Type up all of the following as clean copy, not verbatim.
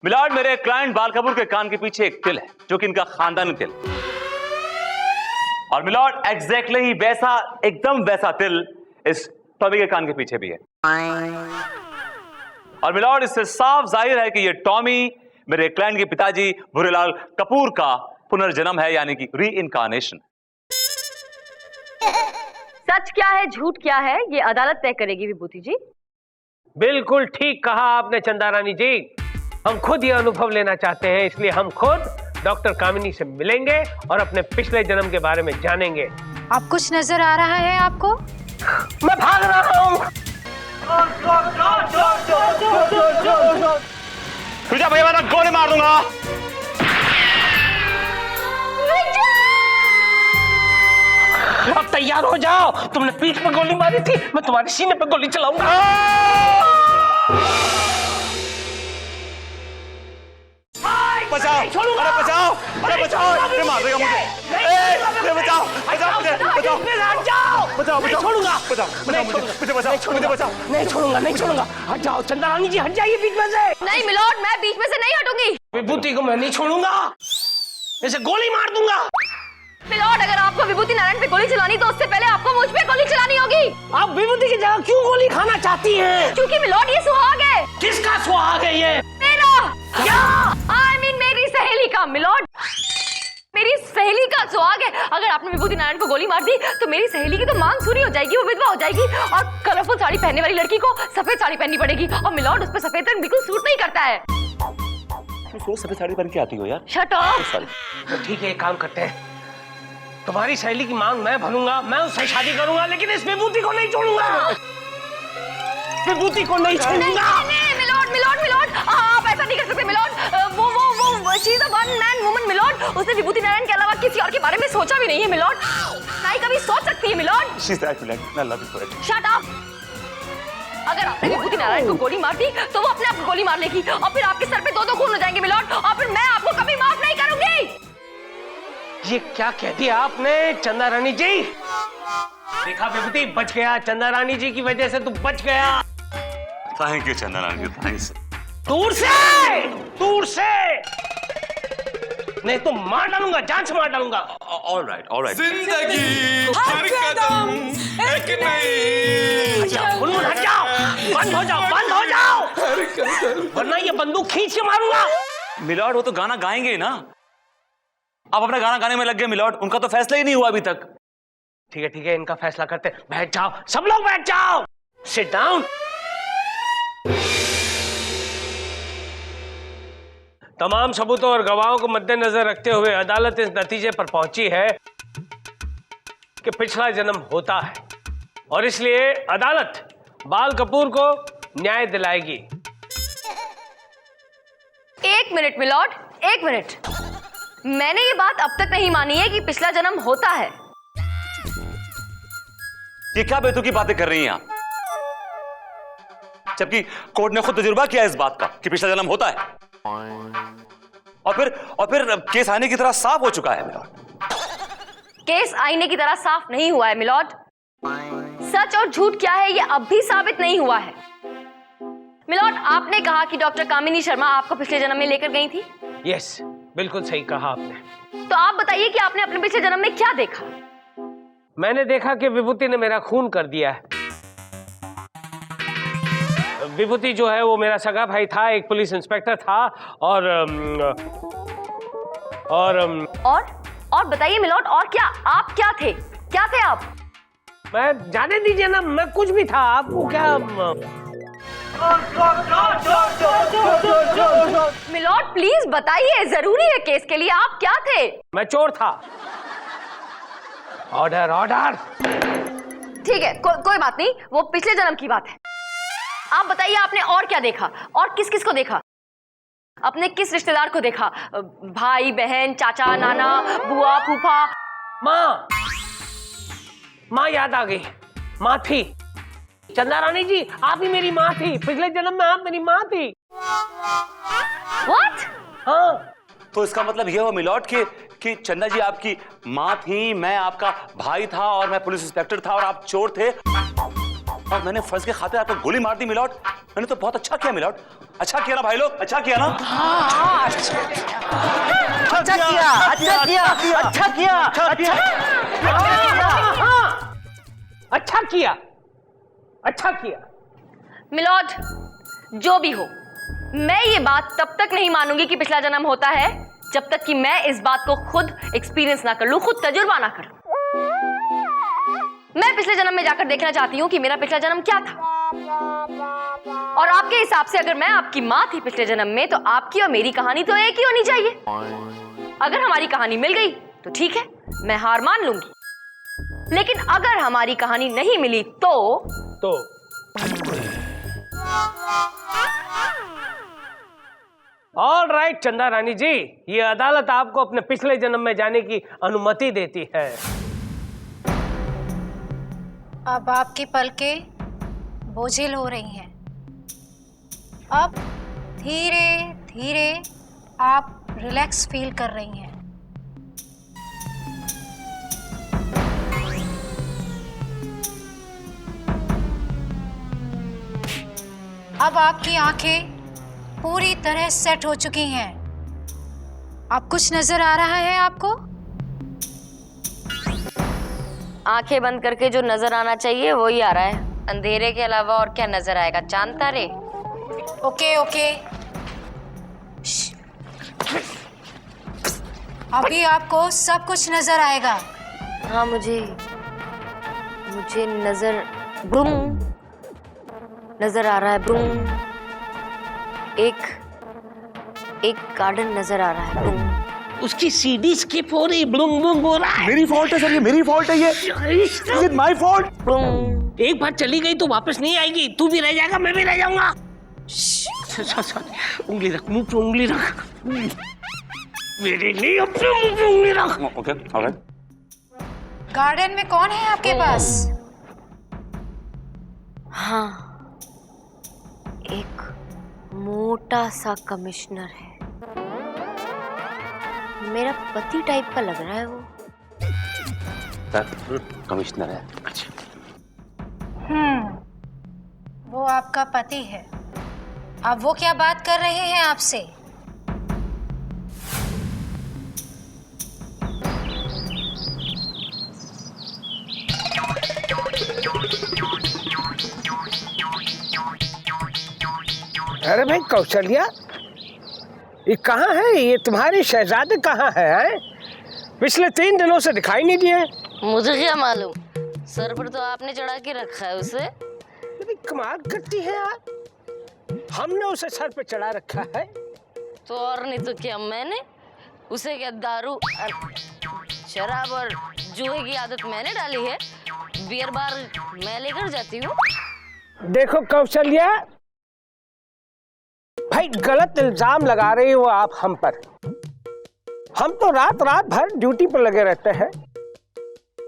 Milord, मेरे client बाल कपूर के कान के पीछे एक तिल है जो कि इनका खानदानी तिल, और मिलॉर्ड एग्जैक्टली ही वैसा, एकदम वैसा तिल इस टॉमी के कान के पीछे भी है। और मिलॉर्ड, इससे साफ जाहिर है कि ये टॉमी मेरे क्लाइंट के पिताजी भूरेलाल कपूर का पुनर्जन्म है, यानी कि री इनकारनेशन। सच क्या है झूठ क्या है ये अदालत तय करेगी विभूति जी। बिल्कुल ठीक कहा आपने चंदा रानी जी। हम खुद ये अनुभव लेना चाहते हैं, इसलिए हम खुद डॉक्टर कामिनी से मिलेंगे और अपने पिछले जन्म के बारे में जानेंगे। आप कुछ नजर आ रहा है आपको? मैं भाग रहा हूँ। तुझे भैया मैं गोली मार दूंगा। अब तैयार हो जाओ, तुमने पीठ पे गोली मारी थी, मैं तुम्हारे सीने पे गोली चलाऊंगा। बचाओ, अरे बचाओ, अरे बचाओ, ये मार देगा मुझे। अरे बचाओ, बचाओ मुझे, बचाओ, बचाओ, बचाओ, छोड़ूंगा, बचाओ, बचाओ मुझे, मुझे बचाओ, मुझे बचाओ। नहीं छोड़ूंगा, नहीं छोड़ूंगा। हट जाओ चंदा रानी जी, हट जाइए बीच में से। नहीं मिलॉर्ड, मैं बीच में से नहीं हटूंगी। विभूति को मैं नहीं छोड़ूंगा, इसे गोली मार दूंगा। मिलॉर्ड, अगर आपको विभूति नारायण पे गोली चलानी तो उससे पहले आपको मुझ पे गोली चलानी होगी। आप विभूति की जगह क्यों गोली खाना चाहती हैं? क्योंकि मिलॉर्ड ये सुहाग है। किसका सुहाग है ये? मेरा। क्या? I mean मेरी सहेली का मिलॉर्ड, मेरी सहेली का सुहाग है। अगर आपने विभूति नारायण को गोली मार दी तो मेरी सहेली की तो मांग सूरी हो जाएगी, वो विधवा हो जाएगी, और कलरफुल साड़ी पहनने वाली लड़की को सफेद साड़ी पहननी पड़ेगी। और मिलॉर्ड, उस पर सफेद रंग बिल्कुल सूट नहीं करता है। सफेद साड़ी पहन के आती हो यार। Shut up. तो ठीक है, एक काम करते हैं, तुम्हारी सहेली की मांग मैं भरूंगा, मैं उससे शादी करूंगा, लेकिन इस विभूति को नहीं छोड़ूंगा। विभूति को नहीं छोड़ूंगा। मिलॉर्ड मिलॉर्ड मिलॉर्ड, आप ऐसा नहीं कर सकते मिलॉर्ड। वो she is a one man woman my lord. उसने विभूति नारायण के अलावा किसी और के बारे में सोचा भी नहीं है मिलॉर्ड। नहीं कभी सोच सकती है my lord. She is actually I love you for it. Shut up. अगर आपने विभूति नारायण को गोली मार दी तो वो अपने आप को गोली मार लेगी, और फिर आपके सर पे दो खून हो जाएंगे मिलॉर्ड, और फिर मैं आपको कभी माफ नहीं करूंगी। ये क्या कह दिया आपने चंदा रानी जी? देखा विभूति, बच गया। चंदा रानी जी की वजह से तू बच गया। थैंक यू चंदा रानी जी, थैंक्स। दूर से, दूर से, नहीं तो मार डालूंगा, जान से मार डालूंगा। Alright alright. जिंदगी हर कदम एक नई। हट जाओ, बंद हो जाओ, बंद हो जाओ, वरना ये बंदूक खींच के मारूंगा। मिलॉर्ड, वो तो गाना गाएंगे ना। आप अपना गाना गाने में लग गए मिलॉर्ड, उनका तो फैसला ही नहीं हुआ अभी तक। ठीक है, इनका फैसला करते हैं। बैठ जाओ, सब लोग बैठ जाओ, सिट डाउन। तमाम सबूतों और गवाहों को मद्देनजर रखते हुए अदालत इस नतीजे पर पहुंची है कि पिछला जन्म होता है, और इसलिए अदालत बाल कपूर को न्याय दिलाएगी। एक मिनट मिलॉर्ड, एक मिनट। मैंने ये बात अब तक नहीं मानी है कि पिछला जन्म होता है। ये क्या बेतुकी बातें कर रही हैं आप, जबकि कोर्ट ने खुद तजुर्बा किया इस बात का कि पिछला जन्म होता है, और फिर केस आईने की तरह साफ हो चुका है मिलॉर्ड। केस आईने की तरह साफ नहीं हुआ है मिलॉर्ड। सच और झूठ क्या है ये अब भी साबित नहीं हुआ है। मिलॉर्ड, आपने कहा कि डॉक्टर कामिनी शर्मा आपको पिछले जन्म में लेकर गई थी। यस, बिल्कुल सही कहा आपने। तो आप बताइए कि आपने अपने पिछले जन्म में क्या देखा? मैंने देखा कि विभूति ने मेरा खून कर दिया है। विभूति जो है वो मेरा सगा भाई था, एक पुलिस इंस्पेक्टर था, और बताइए मिलॉर्ड, और क्या? आप क्या थे? क्या थे आप? मैं जाने दीजिए ना, मैं कुछ भी था। आपको क्या? मिलॉर्ड प्लीज बताइए, जरूरी है केस के लिए। आप क्या थे? मैं चोर था। Order, order. ठीक है, कोई बात नहीं, वो पिछले जन्म की बात है। आप बताइए आपने और क्या देखा, और किस किस को देखा? अपने किस रिश्तेदार को देखा? भाई बहन, चाचा, नाना, बुआ, फूफा? माँ याद आ गई। माँ थी। चंदा रानी जी, आप ही मेरी माँ थी। पिछले जन्म में आप मेरी माँ थी। What? हाँ। तो इसका मतलब यह हुआ मिलॉर्ड कि चंदा जी आपकी माँ थी, मैं आपका भाई था, और मैं पुलिस इंस्पेक्टर था, और आप चोर थे, और मैंने फर्ज के खातिर आपको गोली मार दी मिलॉर्ड। मैंने तो बहुत अच्छा किया मिलॉर्ड। अच्छा किया ना भाई लोग, अच्छा किया ना। अच्छा किया, अच्छा किया, अच्छा किया, अच्छा किया, अच्छा किया। मिलॉर्ड, जो भी हो, मैं ये बात तब तक नहीं मानूंगी कि पिछला जन्म होता है जब तक कि मैं इस बात को खुद एक्सपीरियंस ना कर लूं, खुद तजुर्बा ना कर लूं। मैं पिछले जन्म में जाकर देखना चाहती हूं कि मेरा पिछला जन्म क्या था, और आपके हिसाब से अगर मैं आपकी मां थी पिछले जन्म में, तो आपकी और मेरी कहानी तो एक ही होनी चाहिए। अगर हमारी कहानी मिल गई तो ठीक है, मैं हार मान लूंगी, लेकिन अगर हमारी कहानी नहीं मिली तो ऑल राइट चंदा रानी जी, ये अदालत आपको अपने पिछले जन्म में जाने की अनुमति देती है। अब आपकी पलकें बोझिल हो रही हैं। अब धीरे धीरे आप रिलैक्स फील कर रही हैं। अब आपकी आंखें पूरी तरह सेट हो चुकी हैं। अब कुछ नजर आ रहा है आपको? आंखें बंद करके जो नजर आना चाहिए वही आ रहा है। अंधेरे के अलावा और क्या नजर आएगा? चांद तारे। ओके ओके, अभी आपको सब कुछ नजर आएगा। हाँ, मुझे नजर ब्रूम नजर आ रहा है। ब्रूम एक गार्डन नजर आ रहा है। ब्रूम उसकी सीडी स्किप हो रही, ब्लूम ब्लूम हो रहा है। मेरी फॉल्ट है सर, ये मेरी फॉल्ट है, ये is it my fault? Broom. एक बार चली गई तो वापस नहीं आएगी, तू भी रह जाएगा, मैं भी रह जाऊंगा। उंगली रख, मुंह पे उंगली रख, मेरे लिए अपने मुंह पे उंगली रख। Okay alright. गार्डन में कौन है आपके पास? हाँ, एक मोटा सा कमिश्नर है। मेरा पति टाइप का लग रहा है वो। सर कमिश्नर है। वो आपका पति है। अब वो क्या बात कर रहे हैं आपसे? अरे भाई कौशल्या, ये कहाँ है? ये तुम्हारे शहजादे कहाँ है? पिछले 3 दिनों से दिखाई नहीं दिए। मुझे क्या मालूम, सर पर तो आपने चढ़ा के रखा है उसे। कमाल करती है यार, हमने उसे सर पे चढ़ा रखा है। तो और नहीं तो क्या, मैंने उसे क्या दारू शराब और जुए की आदत मैंने डाली है? बियर बार मैं लेकर जाती हूँ। देखो कौशल्या भाई, गलत इल्जाम लगा रही हो आप हम पर। हम तो रात भर ड्यूटी पर लगे रहते हैं।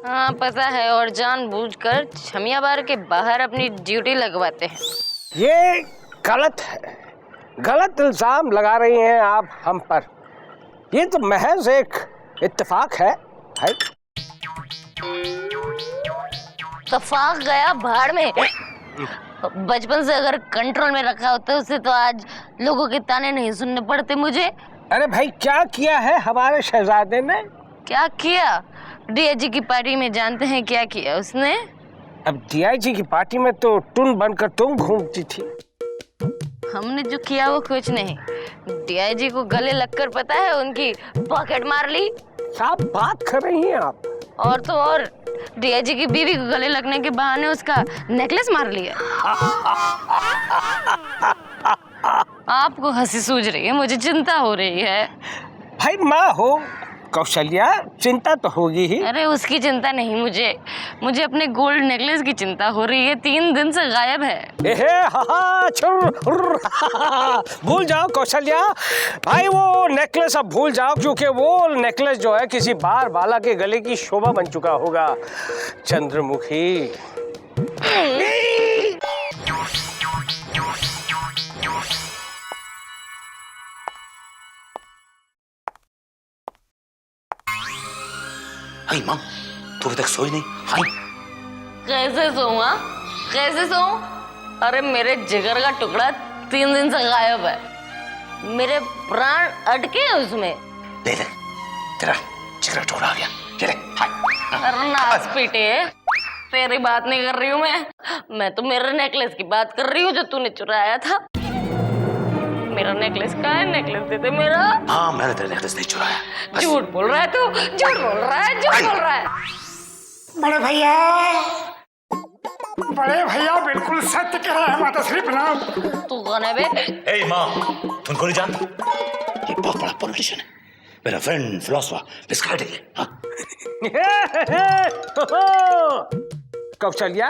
हाँ पता है, और जानबूझकर छमिया बार के बाहर अपनी ड्यूटी लगवाते हैं। ये गलत है, गलत इल्जाम लगा रही हैं आप हम पर। ये तो महज एक इत्तेफाक है भाई। इत्तेफाक गया भाड़ में। बचपन से अगर कंट्रोल में रखा होता उसे तो आज लोगों के ताने नहीं सुनने पड़ते मुझे। अरे भाई क्या किया है हमारे शहजादे ने? क्या किया? डीआईजी की पार्टी में जानते हैं क्या किया उसने? अब डीआईजी की पार्टी में तो टुन बनकर तुम घूमती थी। हमने जो किया वो कुछ नहीं। डीआईजी को गले लगकर पता है उनकी पॉकेट मार ली। क्या बात कर रही हैं आप? और तो और डीआईजी की बीवी को गले लगने के बहाने उसका नेकलेस मार लिया। आपको हंसी सूझ रही है, मुझे चिंता हो रही है। भाई माँ हो कौशल्या, चिंता तो होगी ही। अरे उसकी चिंता नहीं, मुझे अपने गोल्ड नेकलेस की चिंता हो रही है। 3 दिन से गायब है। भूल जाओ कौशल्या भाई, वो नेकलेस अब भूल जाओ, क्योंकि वो नेकलेस जो है किसी बार बाला के गले की शोभा बन चुका होगा। चंद्रमुखी हाय माँ, तू अभी तक सोई नहीं? हाय कैसे सोऊं? कैसे सोऊं? अरे मेरे जिगर का टुकड़ा 3 दिन से गायब है, मेरे प्राण अटके हैं उसमें। ले ले, तेरा जिगर टुकड़ा आ गया, ये ले, हाय। अरे नाच पीटे, तेरी बात नहीं कर रही हूँ मैं तो मेरे नेकलेस की बात कर रही हूँ जो तूने चुराया था। मेरा नेकलेस कहाँ है? नेकलेस दे दे मेरा। हाँ, मैंने तेरा नेकलेस नहीं चुराया। झूठ बोल रहा है तू, झूठ बोल रहा है, झूठ बोल रहा है। बड़े भैया, बड़े भैया बिल्कुल सत्य कह रहे हैं। माता श्री प्रणाम। तू कौन है बे? ए माँ, तुमको नहीं जानता? ये बहुत बड़ा पॉलिटिशियन है, मेरा फ्रेंड फिलोसोफर विस्कार्ड है। हाँ? कौशल्या,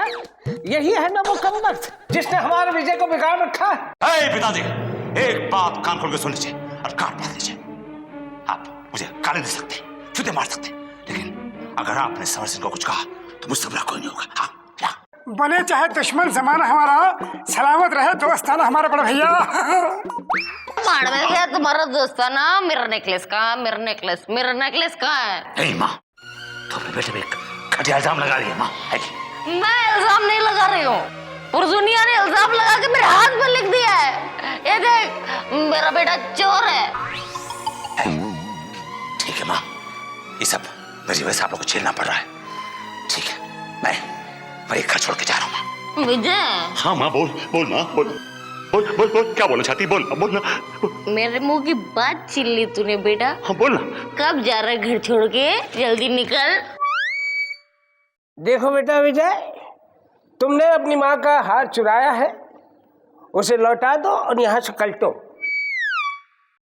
यही है ना वो कमबख्त जिसने हमारे विजय को बिगाड़ रखा है। पिताजी, एक बात कान खोल के सुन लीजिए और कान पढ़ लीजिए। आप मुझे गाली दे सकते, जूते मार सकते, लेकिन अगर आपने समर सिंह को कुछ कहा तो मुझसे बुरा कोई नहीं होगा। हाँ, बने चाहे दुश्मन जमाना हमारा, सलामत रहे दोस्ताना हमारे बड़े भैया। मार में क्या तुम्हारा दोस्ताना? मेरा नेकलेस कहाँ? मेरा नेकलेस कहाँ है? नहीं माँ, तो अपने बेटे पे घटिया इल्जाम लगा रही है माँ। मैं इल्जाम नहीं लगा रही हूँ, पूरी दुनिया ने इल्जाम लगा के मेरे हाथ में लिख दिया है। ये देख, मेरा बेटा चोर है। ठीक है माँ, ये सब मेरी वजह से आप लोग को झेलना पड़ रहा है। ठीक है, मैं घर छोड़ के जा रहा हूँ। विजय। हाँ माँ, बोल माँ, बोल क्या बोलना चाहती, बोल ना। मेरे मुंह की बात छीन ली तूने बेटा। हाँ बोल ना। कब जा रहा है घर छोड़ के? जल्दी निकल। देखो बेटा विजय, तुमने अपनी माँ का हार चुराया है, उसे लौटा दो और यहाँ से कल्टो।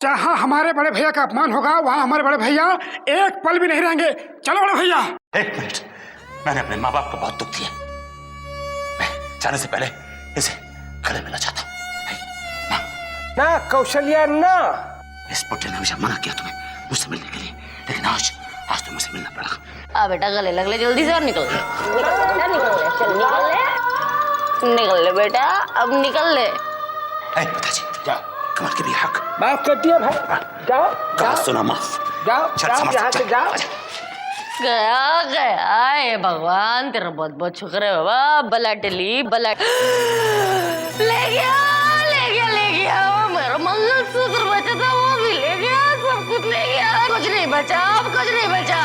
जहाँ हमारे बड़े भैया का अपमान होगा वहाँ हमारे बड़े भैया एक पल भी नहीं रहेंगे। चलो बड़े भैया। एक मिनट, मैंने अपने माँ बाप को बहुत दुख दिया, मैं जाने से पहले इसे गले मिलना चाहता हूँ। ना कौशल्या, ना। इस पुट्टे ने हमेशा मना किया तुम्हें मुझसे मिलने के लिए, लेकिन आज तुम्हें मुझसे मिलना पड़ा। आ बेटा गले लग ले जल्दी से और निकल ले। निकल ले बेटा, अब निकल ले। पिताजी, जाओ, कमर के भी हक माफ कर दिया भाई। जाओ सुना, माफ। जाओ यहाँ से जाओ। गया हे भगवान, तेरा बहुत बहुत शुक्र है बाबा। बला टली, बला ले गया मेरा मंगलसूत्र बचा था, वो भी ले गया, सब कुछ ले गया। कुछ नहीं बचा, अब कुछ नहीं बचा।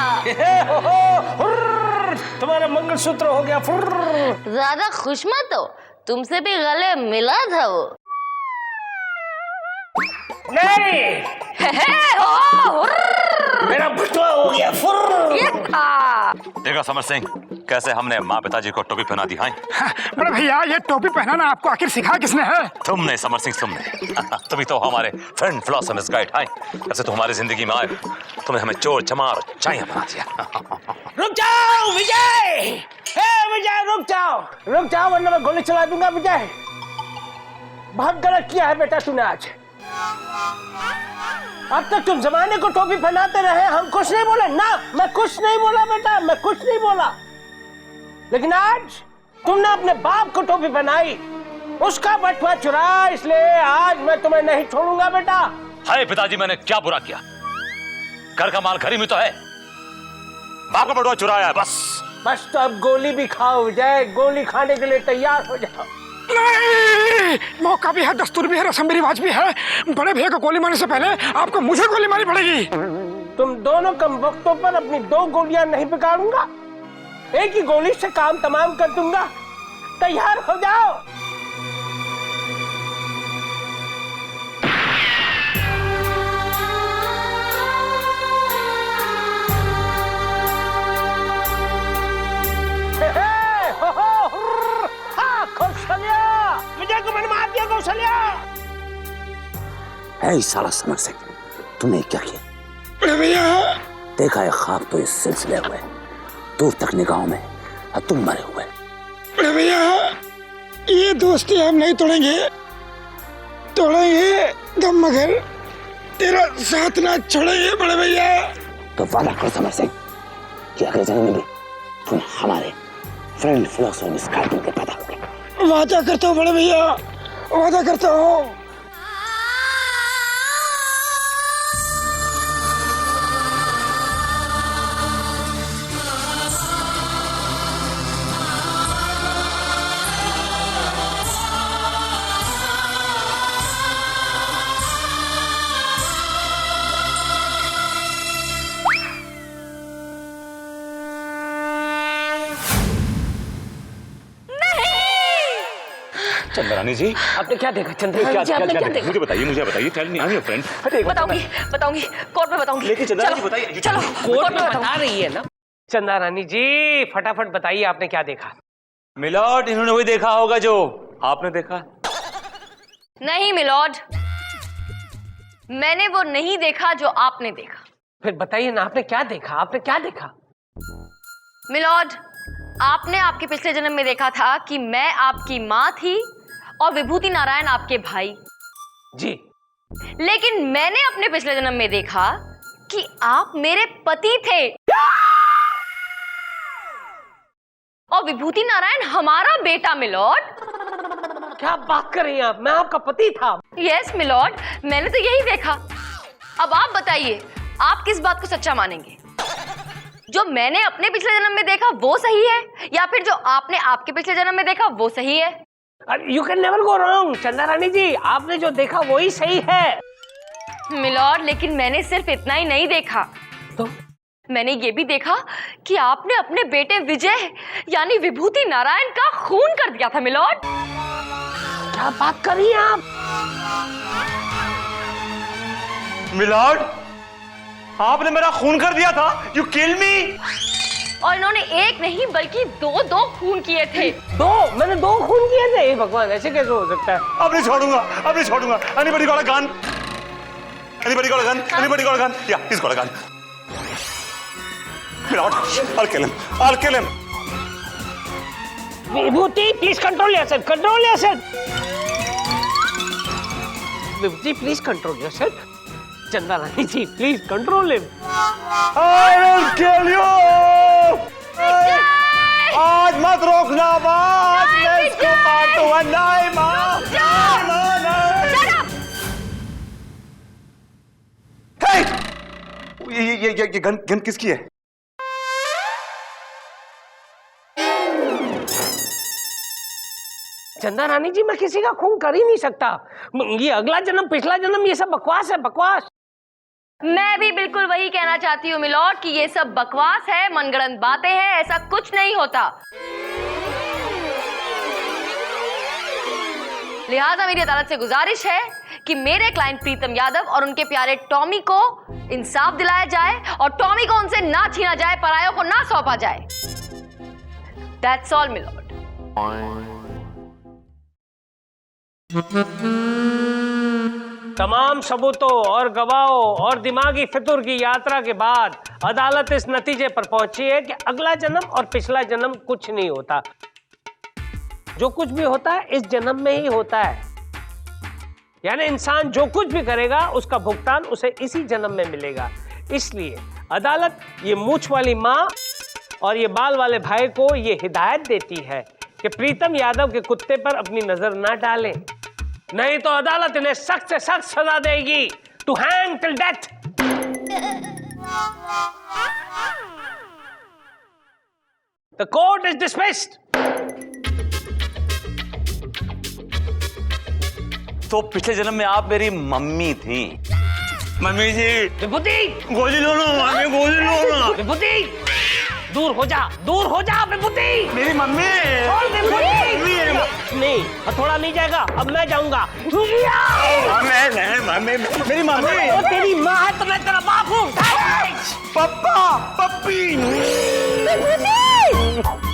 तुम्हारा मंगलसूत्र हो गया फुर्र। ज्यादा खुश मत हो, तुमसे भी गले मिला था वो। नहीं, मेरा बटुआ हो गया फुर्र। देखा समर सिंह, कैसे हमने माँ पिताजी को टोपी पहना दी। हाँ बड़े भैया, ये टोपी पहनाना आपको आखिर सिखा किसने है? तुमने समर सिंह, तुमने। तुम तो हमारे फ्रेंड फिलोसोफर गाइड। हाँ, जैसे तो हमारी जिंदगी में आए, तुमने हमें चोर चमार चाहिए बना दिया। रुक जाओ विजय, विजय रुक जाओ वरना मैं गोली चला दूंगा। विजय, बहुत गलत किया है बेटा तूने आज। अब तक तुम जमाने को टोपी पहनाते रहे, हम कुछ नहीं बोले ना। मैं कुछ नहीं बोला बेटा, मैं कुछ नहीं बोला, लेकिन आज तुमने अपने बाप को टोपी पहनाई, उसका बटुआ चुराया, इसलिए आज मैं तुम्हें नहीं छोड़ूंगा बेटा। हाय पिताजी, मैंने क्या बुरा किया? घर का माल घर ही में तो है, बाप का बटुआ चुराया है बस। तो अब गोली भी खाओ विजय, गोली खाने के लिए तैयार हो जाओ। नहीं, मौका भी है, दस्तूर भी है, रस्म भी रिवाज भी है। बड़े भैया को गोली मारने से पहले आपको मुझे गोली मारनी पड़ेगी। तुम दोनों कम वक्तों पर अपनी 2 गोलियां नहीं बिगाड़ूंगा, एक ही गोली से काम तमाम कर दूंगा। तैयार हो जाओ। विजय को मैंने मार दिया। कौशल्या, है साला समर सिंह, तूने क्या किया? बड़े भैया, देखा है ख्वाब तो इस सिलसिले हुए दूर तक निगाहों में, और तुम मरे हुए। बड़े भैया, ये दोस्ती हम नहीं तोड़ेंगे दम मगर तेरा साथ ना छोड़ेंगे। बड़े भैया, तो वादा करो समर सिंह कि अगले जन्म में भी तुम हमारे फ्रेंड फिलोसोफर गाइड के पैदा होगे। वादा करता हूँ बड़े भैया, वादा करता हूँ। चंद्रानी जी आपने क्या देखा चंद्रानी क्या जी? आपने क्या देखा? मुझे बताइए tell me I am your friend. बताऊंगी कोर्ट में बताऊंगी। लेकिन चंद्रानी जी चलो, बताइए। चलो कोर्ट में बता रही है ना। चंदा रानी जी फटाफट बताइए आपने क्या देखा। मिलॉर्ड इन्होंने वही देखा होगा जो आपने देखा। नहीं मिलॉर्ड, मैंने वो नहीं देखा जो आपने देखा। फिर बताइए ना आपने क्या देखा, आपने क्या देखा? मिलॉर्ड, आपने आपके पिछले जन्म में देखा था कि मैं आपकी माँ थी और विभूति नारायण आपके भाई। जी। लेकिन मैंने अपने पिछले जन्म में देखा कि आप मेरे पति थे और विभूति नारायण हमारा बेटा। मिलॉर्ड, क्या बात कर रही हैं आप? मैं आपका पति था। यस मिलॉर्ड, मैंने तो यही देखा। अब आप बताइए, आप किस बात को सच्चा मानेंगे? जो मैंने अपने पिछले जन्म में देखा वो सही है या फिर जो आपने आपके पिछले जन्म में देखा वो सही है? You can never go wrong चंदा रानी जी, आपने जो देखा वही सही है। मिलॉर्ड, लेकिन मैंने सिर्फ इतना ही नहीं देखा, तो मैंने ये भी देखा कि आपने अपने बेटे विजय यानी विभूति नारायण का खून कर दिया था। मिलॉर्ड, क्या बात कर रही हैं आप? मिलॉर्ड, आपने मेरा खून कर दिया था। यू किल मी। और इन्होंने एक नहीं बल्कि दो खून किए थे। मैंने 2 खून किए थे। हे भगवान, ऐसे कैसे हो सकता है? अब नहीं छोड़ूंगा। Anybody got a gun? Yeah, he's got a gun. Milord, I'll kill him. Vibhuti please control yourself, Vibhuti please control yourself. Chanda Rani ji please control him. I will kill you. आज मत रोकना, आज मैं इसको मार दूंगा। नहीं माँ, ये गन किसकी है? चंदा रानी जी मैं किसी का खून कर ही नहीं सकता। ये अगला जन्म पिछला जन्म ये सब बकवास है, बकवास। मैं भी बिल्कुल वही कहना चाहती हूँ मिलॉर्ड कि ये सब बकवास है, मनगढ़ंत बातें हैं, ऐसा कुछ नहीं होता। लिहाजा मेरी अदालत से गुजारिश है कि मेरे क्लाइंट प्रीतम यादव और उनके प्यारे टॉमी को इंसाफ दिलाया जाए और टॉमी को उनसे ना छीना जाए, परायों को ना सौंपा जाए। That's all, milord. तमाम सबूतों और गवाहों और दिमागी फितूर की यात्रा के बाद अदालत इस नतीजे पर पहुंची है कि अगला जन्म और पिछला जन्म कुछ नहीं होता। जो कुछ भी होता है इस जन्म में ही होता है। यानी इंसान जो कुछ भी करेगा उसका भुगतान उसे इसी जन्म में मिलेगा। इसलिए अदालत ये मूंछ वाली माँ और ये बाल वाले भाई को ये हिदायत देती है कि प्रीतम यादव के कुत्ते पर अपनी नजर ना डालें, नहीं तो अदालत इन्हें सख्त से सख्त सजा देगी। To hang till death. The court is dismissed. तो पिछले जन्म में आप मेरी मम्मी थी। मम्मी जी, विभूति गोली लो ना, मम्मी गोली लो ना। विभूति दूर हो जा विभूति। मेरी मम्मी नहीं, हथौड़ा नहीं जाएगा, अब मैं जाऊंगा। मेरी मम्मी। वो तेरी माँ है तो मैं तेरा बाप हूँ। पप्पा, पप्पी। विभूति!